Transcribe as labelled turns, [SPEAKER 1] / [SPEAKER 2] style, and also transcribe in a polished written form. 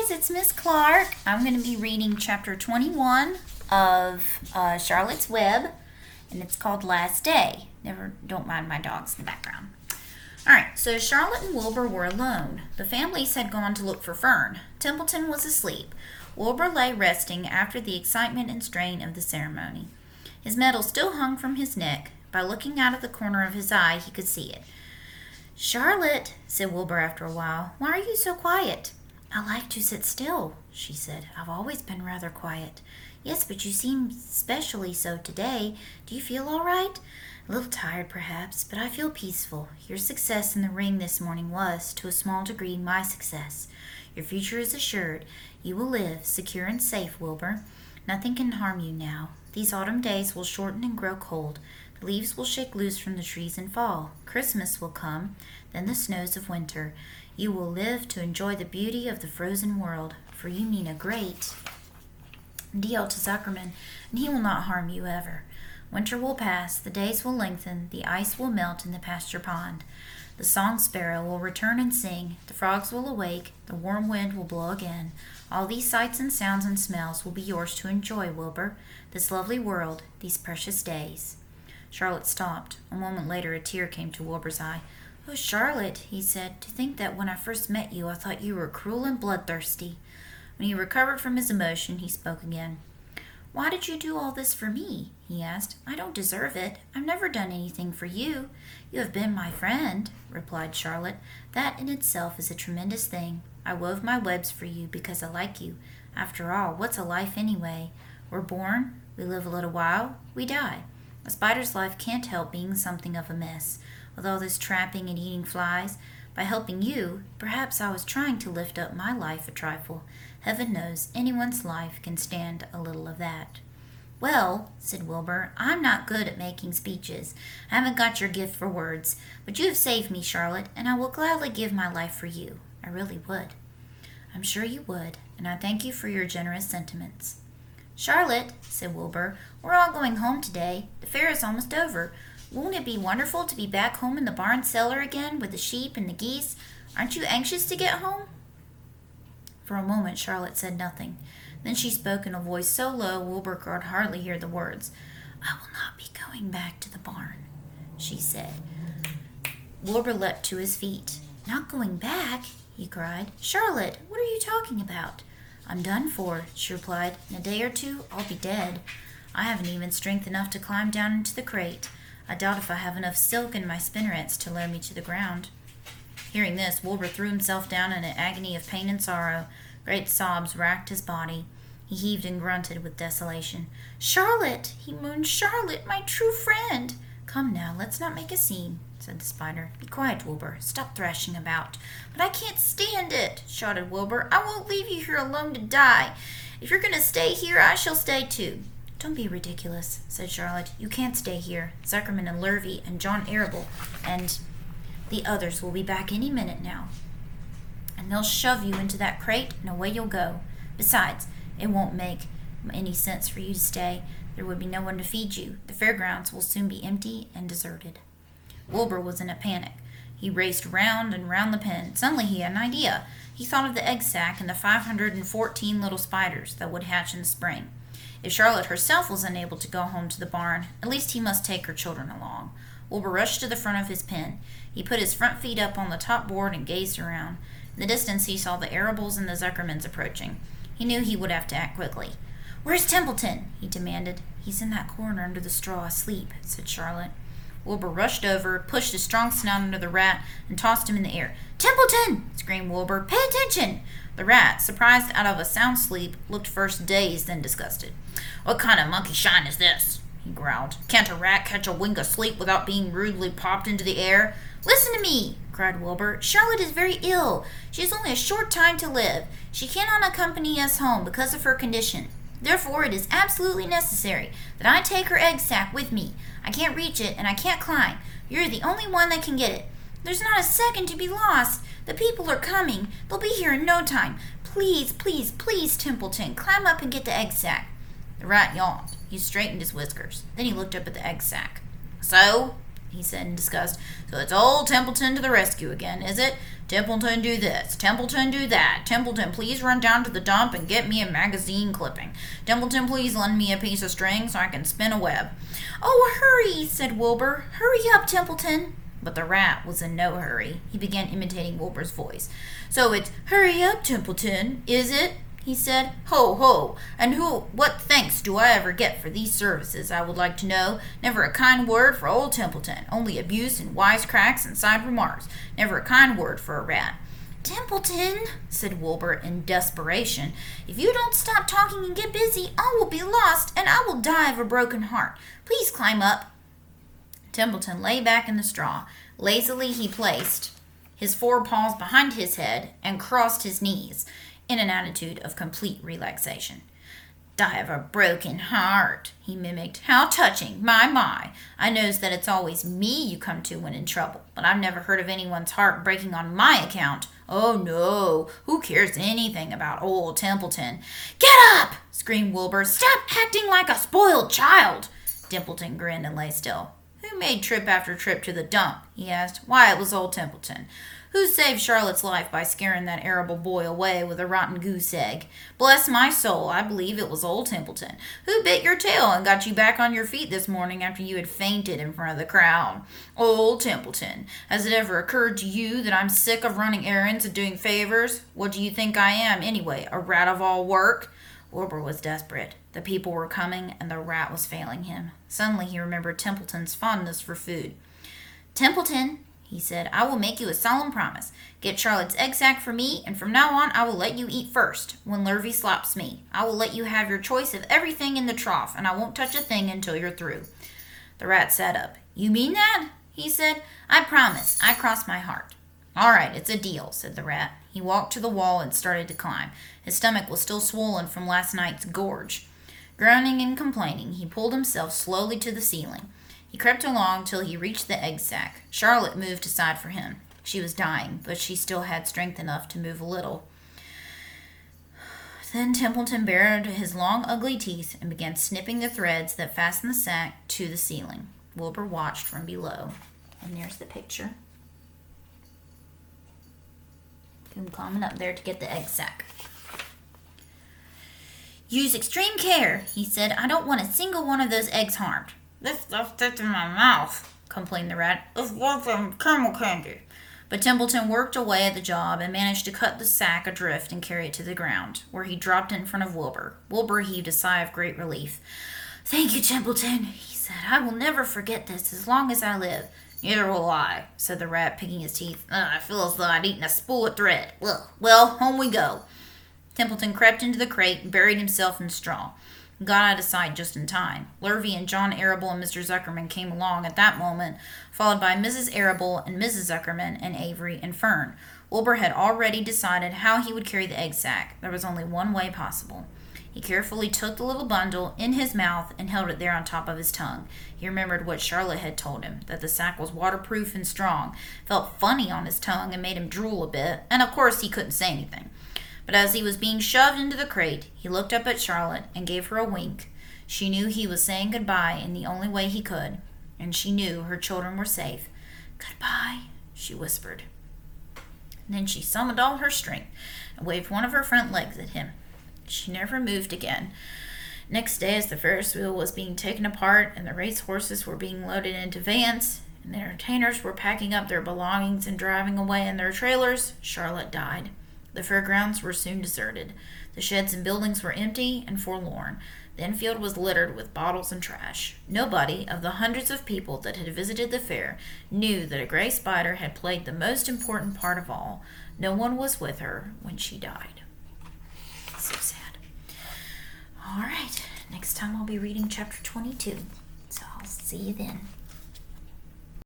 [SPEAKER 1] guys, it's Miss Clark. I'm going to be reading chapter 21 of Charlotte's Web, and it's called Last Day. Don't mind my dogs in the background. Alright, so Charlotte and Wilbur were alone. The families had gone to look for Fern. Templeton was asleep. Wilbur lay resting after the excitement and strain of the ceremony. His medal still hung from his neck. By looking out of the corner of his eye, he could see it. "Charlotte," said Wilbur after a while, "why are you so quiet?" "I like to sit still," she said. "I've always been rather quiet." "Yes, but you seem especially so today. Do you feel all right?" "A little tired, perhaps, but I feel peaceful. Your success in the ring this morning was, to a small degree, my success. Your future is assured. You will live, secure and safe, Wilbur. Nothing can harm you now. These autumn days will shorten and grow cold. The leaves will shake loose from the trees and fall. Christmas will come, then the snows of winter. You will live to enjoy the beauty of the frozen world, for you mean a great deal to Zuckerman, and he will not harm you ever. Winter will pass, the days will lengthen, the ice will melt in the pasture pond. The song sparrow will return and sing, the frogs will awake, the warm wind will blow again. All these sights and sounds and smells will be yours to enjoy, Wilbur, this lovely world, these precious days." Charlotte stopped. A moment later a tear came to Wilbur's eye. "Oh, Charlotte," he said, "to think that when I first met you I thought you were cruel and bloodthirsty." When he recovered from his emotion, he spoke again. "Why did you do all this for me?" he asked. "I don't deserve it. I've never done anything for you." "You have been my friend," replied Charlotte. "That in itself is a tremendous thing. I wove my webs for you because I like you. After all, what's a life anyway? We're born, we live a little while, we die. A spider's life can't help being something of a mess. With all this trapping and eating flies, by helping you, perhaps I was trying to lift up my life a trifle. Heaven knows anyone's life can stand a little of that." "Well," said Wilbur, "I'm not good at making speeches. I haven't got your gift for words. But you have saved me, Charlotte, and I will gladly give my life for you. I really would." "I'm sure you would, and I thank you for your generous sentiments." "Charlotte," said Wilbur, "we're all going home today. The fair is almost over. Won't it be wonderful to be back home in the barn cellar again with the sheep and the geese? Aren't you anxious to get home?" For a moment Charlotte said nothing. Then she spoke in a voice so low Wilbur could hardly hear the words. "I will not be going back to the barn," she said. Wilbur leapt to his feet. "Not going back?" he cried. "Charlotte, what are you talking about?" "I'm done for," she replied. "In a day or two I'll be dead. I haven't even strength enough to climb down into the crate. I doubt if I have enough silk in my spinnerets to lower me to the ground." Hearing this, Wilbur threw himself down in an agony of pain and sorrow. Great sobs racked his body. He heaved and grunted with desolation. "Charlotte," he moaned, "Charlotte, my true friend." "Come now, let's not make a scene," said the spider. "Be quiet, Wilbur. Stop thrashing about." "But I can't stand it," shouted Wilbur. "I won't leave you here alone to die. If you're going to stay here, I shall stay too." "Don't be ridiculous," said Charlotte. "You can't stay here. Zuckerman and Lurvy and John Arable and the others will be back any minute now. And they'll shove you into that crate and away you'll go. Besides, it won't make any sense for you to stay. There would be no one to feed you. The fairgrounds will soon be empty and deserted." Wilbur was in a panic. He raced round and round the pen. Suddenly he had an idea. He thought of the egg sack and the 514 little spiders that would hatch in the spring. If Charlotte herself was unable to go home to the barn, at least he must take her children along. Wilbur rushed to the front of his pen. He put his front feet up on the top board and gazed around. In the distance he saw the Arables and the Zuckermans approaching. He knew he would have to act quickly. "Where's Templeton?" he demanded. "He's in that corner under the straw asleep," said Charlotte. Wilbur rushed over, pushed his strong snout under the rat, and tossed him in the air. "Templeton!" screamed Wilbur. "Pay attention!" The rat, surprised out of a sound sleep, looked first dazed, then disgusted. "What kind of monkey shine is this?" he growled. "Can't a rat catch a wink of sleep without being rudely popped into the air?" "Listen to me!" cried Wilbur. "Charlotte is very ill. She has only a short time to live. She cannot accompany us home because of her condition. Therefore, it is absolutely necessary that I take her egg sack with me. I can't reach it, and I can't climb. You're the only one that can get it. There's not a second to be lost. The people are coming. They'll be here in no time. Please, please, please, Templeton, climb up and get the egg sack." The rat yawned. He straightened his whiskers. Then he looked up at the egg sack. "So?" he said in disgust. So it's old Templeton to the rescue again, is it? Templeton, do this. Templeton, do that. Templeton, please run down to the dump and get me a magazine clipping. Templeton, please lend me a piece of string so I can spin a web. Oh, hurry, said Wilbur. Hurry up, Templeton. But the rat was in no hurry. He began imitating Wilbur's voice. So it's, hurry up, Templeton, is it? He said. Ho, ho, and what thanks do I ever get for these services, I would like to know? Never a kind word for old Templeton, only abuse and wisecracks and side remarks. Never a kind word for a rat. Templeton, said Wilbur in desperation, if you don't stop talking and get busy, I will be lost, and I will die of a broken heart. Please climb up. Templeton lay back in the straw. Lazily he placed his forepaws behind his head and crossed his knees in an attitude of complete relaxation. Die of a broken heart, he mimicked. How touching, my. I knows that it's always me you come to when in trouble, but I've never heard of anyone's heart breaking on my account. Oh, no, who cares anything about old Templeton? Get up, screamed Wilbur. Stop acting like a spoiled child. Templeton grinned and lay still. Who made trip after trip to the dump? He asked. Why, it was old Templeton. Who saved Charlotte's life by scaring that arable boy away with a rotten goose egg? Bless my soul, I believe it was old Templeton. Who bit your tail and got you back on your feet this morning after you had fainted in front of the crowd? Old Templeton. Has it ever occurred to you that I'm sick of running errands and doing favors? What do you think I am, anyway, a rat of all work? Wilbur was desperate. The people were coming, and the rat was failing him. Suddenly he remembered Templeton's fondness for food. Templeton, he said, I will make you a solemn promise. Get Charlotte's egg sack for me, and from now on I will let you eat first, when Lurvy slops me. I will let you have your choice of everything in the trough, and I won't touch a thing until you're through. The rat sat up. You mean that? He said. I promise. I cross my heart. All right, it's a deal, said the rat. He walked to the wall and started to climb. His stomach was still swollen from last night's gorge. Groaning and complaining, he pulled himself slowly to the ceiling. He crept along till he reached the egg sack. Charlotte moved aside for him. She was dying, but she still had strength enough to move a little. Then Templeton bared his long, ugly teeth and began snipping the threads that fastened the sack to the ceiling. Wilbur watched from below. And there's the picture. I'm climbing up there to get the egg sack. Use extreme care, he said. I don't want a single one of those eggs harmed. This stuff sticks in my mouth, complained the rat. It's worth some caramel candy. But Templeton worked away at the job and managed to cut the sack adrift and carry it to the ground, where he dropped it in front of Wilbur. Wilbur heaved a sigh of great relief. Thank you, Templeton, he said. I will never forget this as long as I live. Neither will I, said the rat, picking his teeth. I feel as though I'd eaten a spool of thread. Well, home we go. Templeton crept into the crate and buried himself in straw. He got out of sight just in time. Lurvy and John Arable and Mr. Zuckerman came along at that moment, followed by Mrs. Arable and Mrs. Zuckerman and Avery and Fern. Wilbur had already decided how he would carry the egg sack. There was only one way possible. He carefully took the little bundle in his mouth and held it there on top of his tongue. He remembered what Charlotte had told him, that the sack was waterproof and strong, felt funny on his tongue and made him drool a bit, and of course he couldn't say anything. But as he was being shoved into the crate, he looked up at Charlotte and gave her a wink. She knew he was saying goodbye in the only way he could, and she knew her children were safe. Goodbye, she whispered. And then she summoned all her strength and waved one of her front legs at him. She never moved again. Next day, as the Ferris wheel was being taken apart and the race horses were being loaded into vans and the entertainers were packing up their belongings and driving away in their trailers, Charlotte died. The fairgrounds were soon deserted. The sheds and buildings were empty and forlorn. The infield was littered with bottles and trash. Nobody of the hundreds of people that had visited the fair knew that a gray spider had played the most important part of all. No one was with her when she died. So sad. All right, next time I'll be reading chapter 22. So I'll see you then.